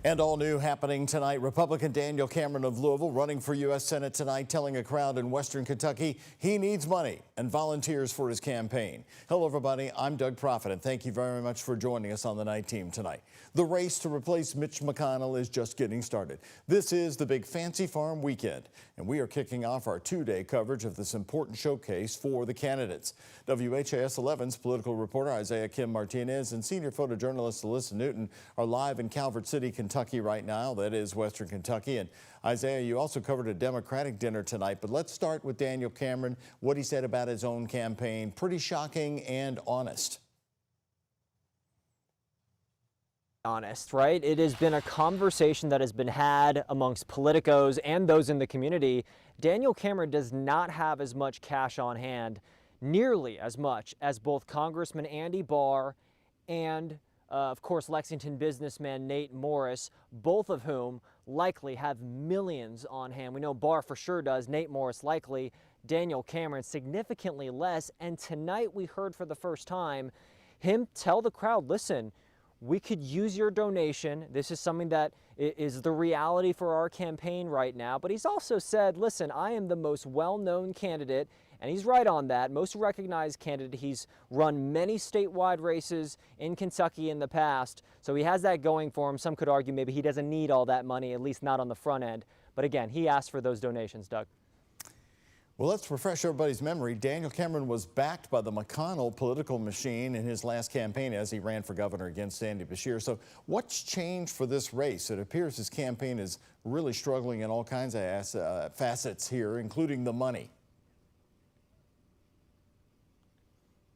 And all new happening tonight, Republican Daniel Cameron of Louisville running for U.S. Senate tonight, telling a crowd in western Kentucky he needs money and volunteers for his campaign. Hello, everybody. I'm Doug Profit, and thank you very much for joining us on the night team tonight. The race to replace Mitch McConnell is just getting started. This is the big Fancy Farm weekend, and we are kicking off our two-day coverage of this important showcase for the candidates. WHAS11's political reporter Isaiah Kim Martinez and senior photojournalist Alyssa Newton are live in Calvert City, Kentucky right now. That is western Kentucky. And Isaiah, you also covered a Democratic dinner tonight, but let's start with Daniel Cameron, what he said about his own campaign. Pretty shocking and honest. Honest, right? It has been a conversation that has been had amongst politicos and those in the community. Daniel Cameron does not have as much cash on hand, nearly as much as both Congressman Andy Barr and of course, Lexington businessman Nate Morris, both of whom likely have millions on hand. We know Barr for sure does, Nate Morris likely, Daniel Cameron significantly less. And tonight we heard for the first time him tell the crowd, listen, we could use your donation. This is something that is the reality for our campaign right now. But he's also said, listen, I am the most well-known candidate. And he's right on that. Most recognized candidate. He's run many statewide races in Kentucky in the past. So he has that going for him. Some could argue maybe he doesn't need all that money, at least not on the front end. But again, he asked for those donations, Doug. Well, let's refresh everybody's memory. Daniel Cameron was backed by the McConnell political machine in his last campaign as he ran for governor against Andy Beshear. So what's changed for this race? It appears his campaign is really struggling in all kinds of facets here, including the money.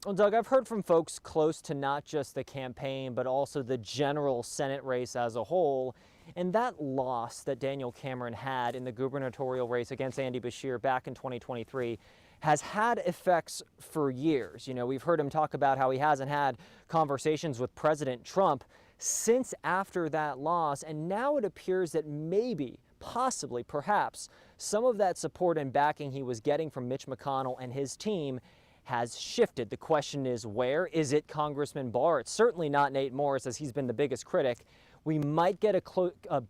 Well, Doug, I've heard from folks close to not just the campaign, but also the general Senate race as a whole. And that loss that Daniel Cameron had in the gubernatorial race against Andy Beshear back in 2023 has had effects for years. You know, we've heard him talk about how he hasn't had conversations with President Trump since after that loss. And now it appears that maybe, possibly, perhaps, some of that support and backing he was getting from Mitch McConnell and his team has shifted. The question is, where? Is it Congressman Barr? It's certainly not Nate Morris, as he's been the biggest critic. We might get a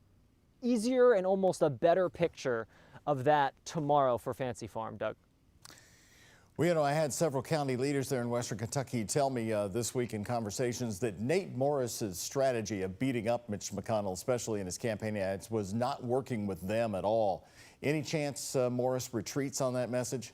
easier and almost a better picture of that tomorrow for Fancy Farm, Doug. Well, you know, I had several county leaders there in western Kentucky tell me this week in conversations that Nate Morris's strategy of beating up Mitch McConnell, especially in his campaign ads, was not working with them at all. Any chance Morris retreats on that message?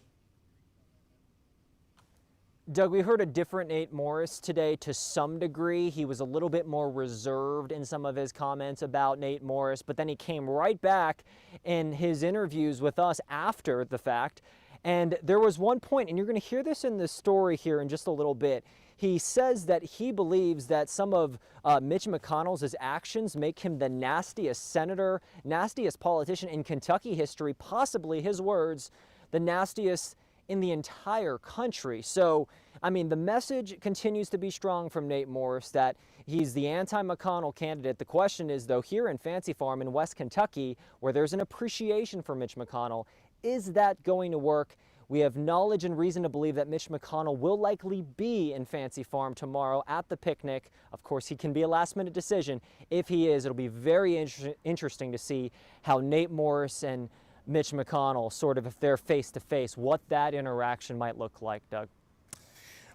Doug, we heard a different Nate Morris today to some degree. He was a little bit more reserved in some of his comments about Nate Morris, but then he came right back in his interviews with us after the fact. And there was one point, and you're going to hear this in the story here in just a little bit. He says that he believes that some of Mitch McConnell's actions make him the nastiest senator, nastiest politician in Kentucky history, possibly, his words, the nastiest in the entire country. So, I mean, the message continues to be strong from Nate Morris that he's the anti-McConnell candidate. The question is, though, here in Fancy Farm in West Kentucky, where there's an appreciation for Mitch McConnell, is that going to work? We have knowledge and reason to believe that Mitch McConnell will likely be in Fancy Farm tomorrow at the picnic. Of course, he can be a last-minute decision. If he is, it'll be very interesting to see how Nate Morris and Mitch McConnell, sort of, if they're face-to-face, what that interaction might look like, Doug.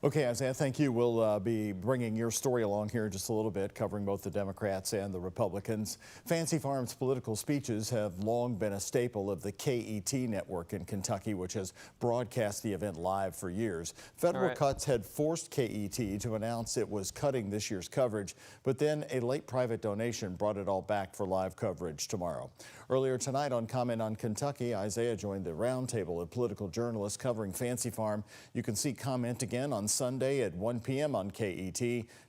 Okay, Isaiah, thank you. We'll be bringing your story along here in just a little bit, covering both the Democrats and the Republicans. Fancy Farm's political speeches have long been a staple of the KET network in Kentucky, which has broadcast the event live for years. Federal cuts had forced KET to announce it was cutting this year's coverage, but then a late private donation brought it all back for live coverage tomorrow. Earlier tonight on Comment on Kentucky, Isaiah joined the roundtable of political journalists covering Fancy Farm. You can see Comment again on Sunday at 1 p.m. on KET.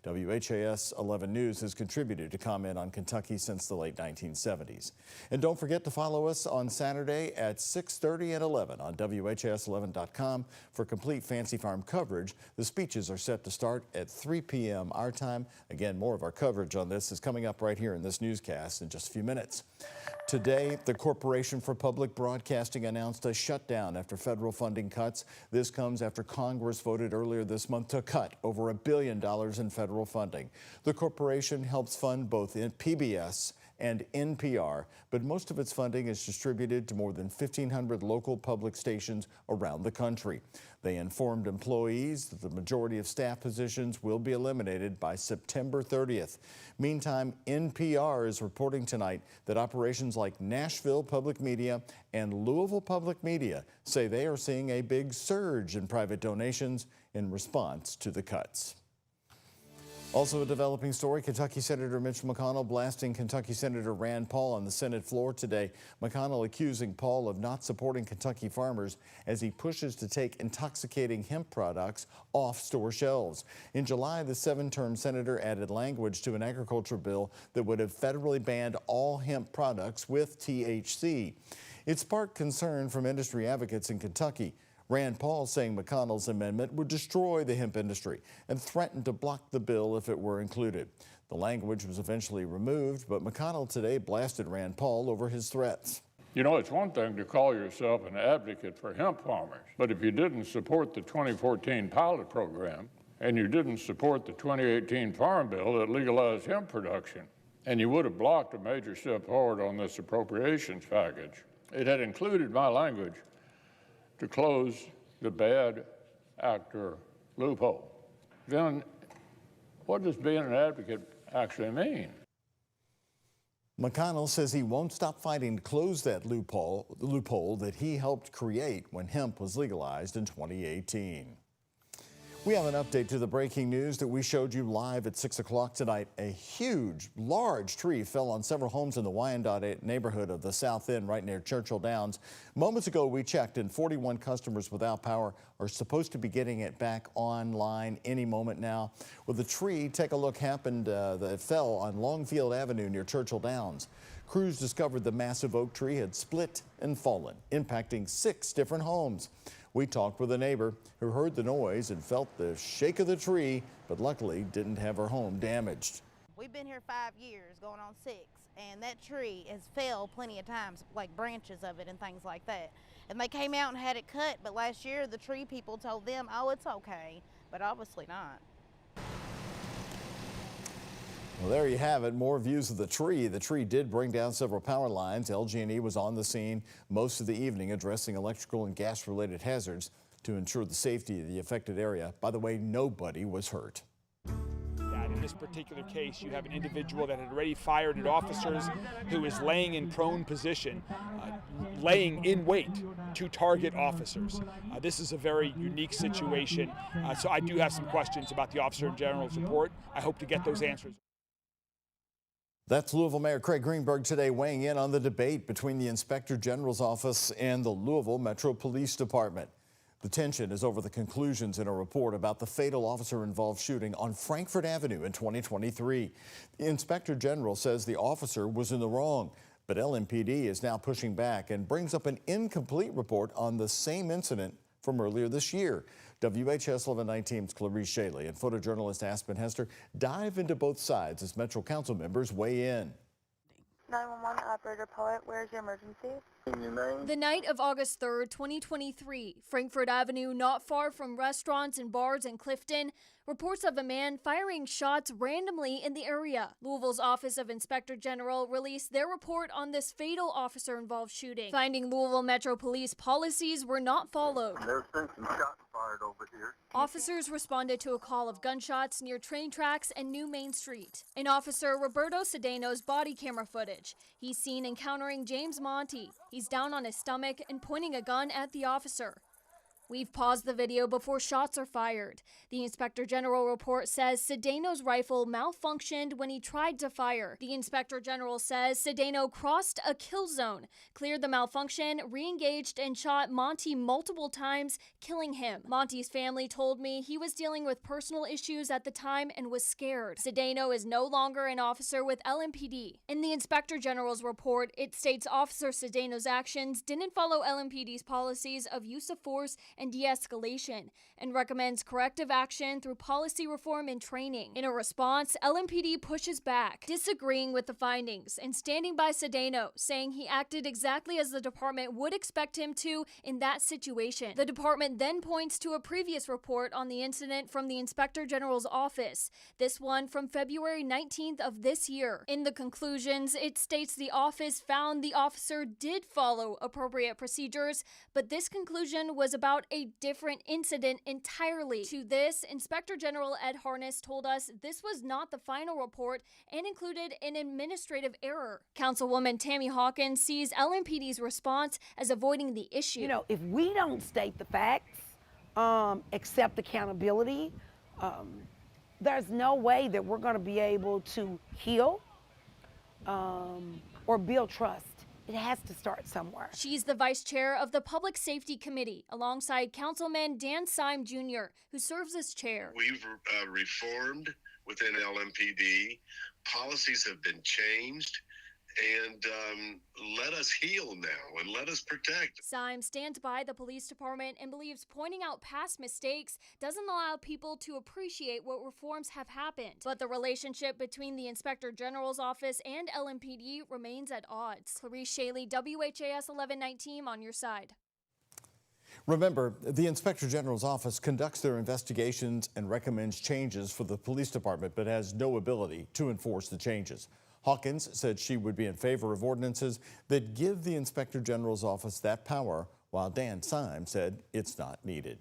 WHAS 11 News has contributed to Comment on Kentucky since the late 1970s. And don't forget to follow us on Saturday at 6:30 and 11 on WHAS11.com for complete Fancy Farm coverage. The speeches are set to start at 3 p.m. our time. Again, more of our coverage on this is coming up right here in this newscast in just a few minutes. Today, the Corporation for Public Broadcasting announced a shutdown after federal funding cuts. This comes after Congress voted earlier this month to cut over $1 billion in federal funding. The corporation helps fund both PBS and NPR, but most of its funding is distributed to more than 1,500 local public stations around the country. They informed employees that the majority of staff positions will be eliminated by September 30th. Meantime, NPR is reporting tonight that operations like Nashville Public Media and Louisville Public Media say they are seeing a big surge in private donations in response to the cuts. Also a developing story, Kentucky Senator Mitch McConnell blasting Kentucky Senator Rand Paul on the Senate floor today. McConnell accusing Paul of not supporting Kentucky farmers as he pushes to take intoxicating hemp products off store shelves. In July, the 7-term senator added language to an agriculture bill that would have federally banned all hemp products with THC. It sparked concern from industry advocates in Kentucky. Rand Paul saying McConnell's amendment would destroy the hemp industry and threatened to block the bill if it were included. The language was eventually removed, but McConnell today blasted Rand Paul over his threats. You know, it's one thing to call yourself an advocate for hemp farmers, but if you didn't support the 2014 pilot program and you didn't support the 2018 Farm Bill that legalized hemp production, and you would have blocked a major step forward on this appropriations package, it had included my language to close the bad actor loophole. Then what does being an advocate actually mean? McConnell says he won't stop fighting to close that loophole that he helped create when hemp was legalized in 2018. We have an update to the breaking news that we showed you live at 6 o'clock tonight. A huge, large tree fell on several homes in the Wyandotte neighborhood of the South End right near Churchill Downs. Moments ago, we checked and 41 customers without power are supposed to be getting it back online any moment now. Well, the tree, take a look, happened that fell on Longfield Avenue near Churchill Downs. Crews discovered the massive oak tree had split and fallen, impacting 6 different homes. We talked with a neighbor who heard the noise and felt the shake of the tree, but luckily didn't have her home damaged. We've been here 5 years, going on 6, and that tree has fell plenty of times, like branches of it and things like that. And they came out and had it cut, but last year the tree people told them, oh, it's okay, but obviously not. Well, there you have it. More views of the tree. The tree did bring down several power lines. LG&E was on the scene most of the evening addressing electrical and gas-related hazards to ensure the safety of the affected area. By the way, nobody was hurt. In this particular case, you have an individual that had already fired at officers who is laying in prone position, laying in wait to target officers. This is a very unique situation, so I do have some questions about the Officer General's report. I hope to get those answers. That's Louisville Mayor Craig Greenberg today weighing in on the debate between the Inspector General's office and the Louisville Metro Police Department. The tension is over the conclusions in a report about the fatal officer-involved shooting on Frankfort Avenue in 2023. The Inspector General says the officer was in the wrong, but LMPD is now pushing back and brings up an incomplete report on the same incident from earlier this year. WHAS11 9 Team's Clarice Shaley and photojournalist Aspen Hester dive into both sides as Metro Council members weigh in. 911 operator Poet, where's your emergency? The night of August 3rd, 2023, Frankfort Avenue, not far from restaurants and bars in Clifton, reports of a man firing shots randomly in the area. Louisville's Office of Inspector General released their report on this fatal officer-involved shooting, finding Louisville Metro Police policies were not followed. There's been some shots fired over here. Officers responded to a call of gunshots near train tracks and New Main Street. In Officer Roberto Cedeno's body camera footage, he's seen encountering James Monty. He's down on his stomach and pointing a gun at the officer. We've paused the video before shots are fired. The Inspector General report says Cedeno's rifle malfunctioned when he tried to fire. The Inspector General says Cedeno crossed a kill zone, cleared the malfunction, re-engaged and shot Monty multiple times, killing him. Monty's family told me he was dealing with personal issues at the time and was scared. Cedeno is no longer an officer with LMPD. In the Inspector General's report, it states Officer Cedeno's actions didn't follow LMPD's policies of use of force and de-escalation, and recommends corrective action through policy reform and training. In a response, LMPD pushes back, disagreeing with the findings and standing by Sedano, saying he acted exactly as the department would expect him to in that situation. The department then points to a previous report on the incident from the Inspector General's office, this one from February 19th of this year. In the conclusions, it states the office found the officer did follow appropriate procedures, but this conclusion was about a different incident entirely. To this, Inspector General Ed Harness told us this was not the final report and included an administrative error. Councilwoman Tammy Hawkins sees LMPD's response as avoiding the issue. You know, if we don't state the facts, accept accountability, there's no way that we're going to be able to heal or build trust. It has to start somewhere. She's the vice chair of the Public Safety Committee, alongside Councilman Dan Syme Jr., who serves as chair. We've reformed within LMPD. Policies have been changed. And let us heal now and let us protect. Syme stands by the police department and believes pointing out past mistakes doesn't allow people to appreciate what reforms have happened. But the relationship between the Inspector General's office and LMPD remains at odds. Clarice Shaley, WHAS 11 team on your side. Remember, the Inspector General's office conducts their investigations and recommends changes for the police department, but has no ability to enforce the changes. Hawkins said she would be in favor of ordinances that give the Inspector General's office that power, while Dan Syme said it's not needed.